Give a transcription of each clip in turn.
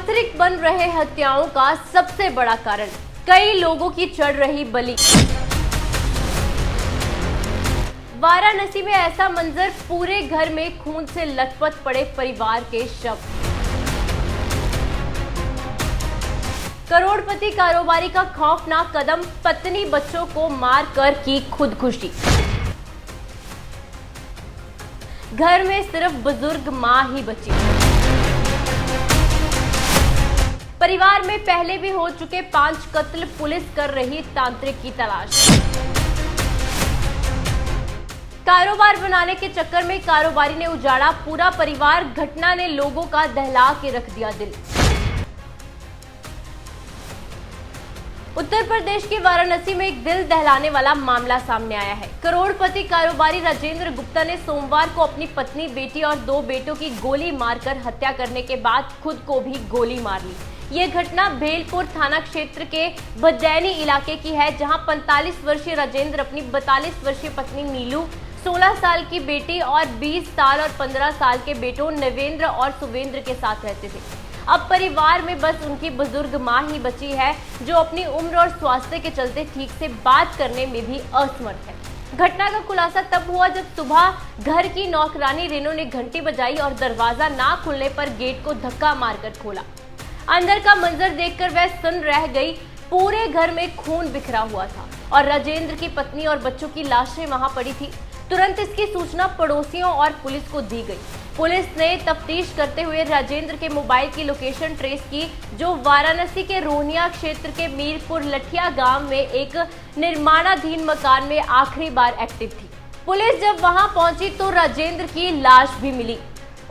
तांत्रिक बन रहे हत्याओं का सबसे बड़ा कारण कई लोगों की चढ़ रही बलि। वाराणसी में ऐसा मंजर, पूरे घर में खून से लथपथ पड़े परिवार के शव। करोड़पति कारोबारी का खौफनाक कदम, पत्नी बच्चों को मारकर की खुदकुशी। घर में सिर्फ बुजुर्ग मां ही बची। परिवार में पहले भी हो चुके 5 कत्ल, पुलिस कर रही तांत्रिक की तलाश। कारोबार बनाने के चक्कर में कारोबारी ने उजाड़ा पूरा परिवार, घटना ने लोगों का दहला के रख दिया दिल। उत्तर प्रदेश के वाराणसी में एक दिल दहलाने वाला मामला सामने आया है। करोड़पति कारोबारी राजेंद्र गुप्ता ने सोमवार को अपनी पत्नी, बेटी और 2 बेटों की गोली मारकर हत्या करने के बाद खुद को भी गोली मार ली। ये घटना भेलपुर थाना क्षेत्र के बदैनी इलाके की है, जहां 45 वर्षीय राजेंद्र अपनी 42 वर्षीय पत्नी नीलू, 16 साल की बेटी और 20 साल और 15 साल के बेटों नवेंद्र और सुवेंद्र के साथ रहते थे। अब परिवार में बस उनकी बुजुर्ग मां ही बची है, जो अपनी उम्र और स्वास्थ्य के चलते ठीक से बात करने में भी असमर्थ है। घटना का खुलासा तब हुआ जब सुबह घर की नौकरानी रेनू ने घंटी बजाई और दरवाजा ना खुलने पर गेट को धक्का मारकर खोला। अंदर का मंजर देखकर वह सुन्न रह गई। पूरे घर में खून बिखरा हुआ था और राजेंद्र की पत्नी और बच्चों की लाशें वहां पड़ी थी। तुरंत इसकी सूचना पड़ोसियों और पुलिस को दी गई। पुलिस ने तफ्तीश करते हुए राजेंद्र के मोबाइल की लोकेशन ट्रेस की, जो वाराणसी के रोहनिया क्षेत्र के मीरपुर लठिया गांव में एक निर्माणाधीन मकान में आखिरी बार एक्टिव थी। पुलिस जब वहां पहुंची तो राजेंद्र की लाश भी मिली।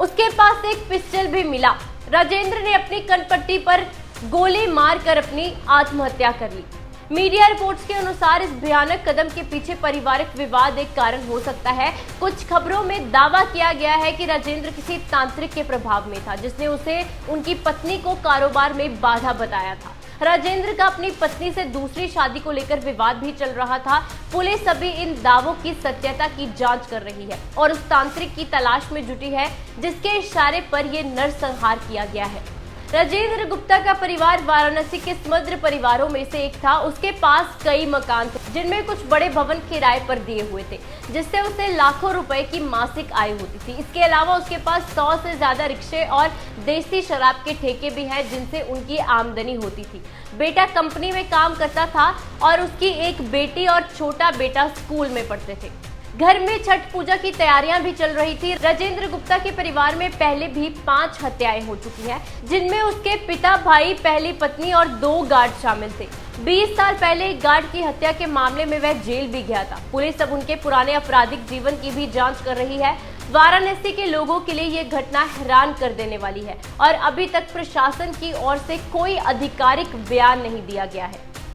उसके पास एक पिस्टल भी मिला। राजेंद्र ने अपनी कनपट्टी पर गोली मारकर अपनी आत्महत्या कर ली। मीडिया रिपोर्ट्स के अनुसार इस भयानक कदम के पीछे पारिवारिक विवाद एक कारण हो सकता है। कुछ खबरों में दावा किया गया है कि राजेंद्र किसी तांत्रिक के प्रभाव में था, जिसने उसे उनकी पत्नी को कारोबार में बाधा बताया था। राजेंद्र का अपनी पत्नी से दूसरी शादी को लेकर विवाद भी चल रहा था। पुलिस अभी इन दावों की सत्यता की जांच कर रही है और उस तांत्रिक की तलाश में जुटी है, जिसके इशारे पर यह नरसंहार किया गया है। राजेंद्र गुप्ता का परिवार वाराणसी के समृद्ध परिवारों में से एक था। उसके पास कई मकान थे, जिनमें कुछ बड़े भवन किराए पर दिए हुए थे, जिससे उसे लाखों रुपए की मासिक आय होती थी। इसके अलावा उसके पास 100 से ज्यादा रिक्शे और देसी शराब के ठेके भी हैं, जिनसे उनकी आमदनी होती थी। बेटा कंपनी में काम करता था और उसकी एक बेटी और छोटा बेटा स्कूल में पढ़ते थे। घर में छठ पूजा की तैयारियां भी चल रही थी। राजेंद्र गुप्ता के परिवार में पहले भी 5 हत्याएं हो चुकी हैं, जिनमें उसके पिता, भाई, पहली पत्नी और 2 गार्ड शामिल थे। 20 साल पहले एक गार्ड की हत्या के मामले में वह जेल भी गया था। पुलिस अब उनके पुराने आपराधिक जीवन की भी जांच कर रही है। वाराणसी के लोगों के लिए यह घटना हैरान कर देने वाली है और अभी तक प्रशासन की ओर से कोई आधिकारिक बयान नहीं दिया गया है।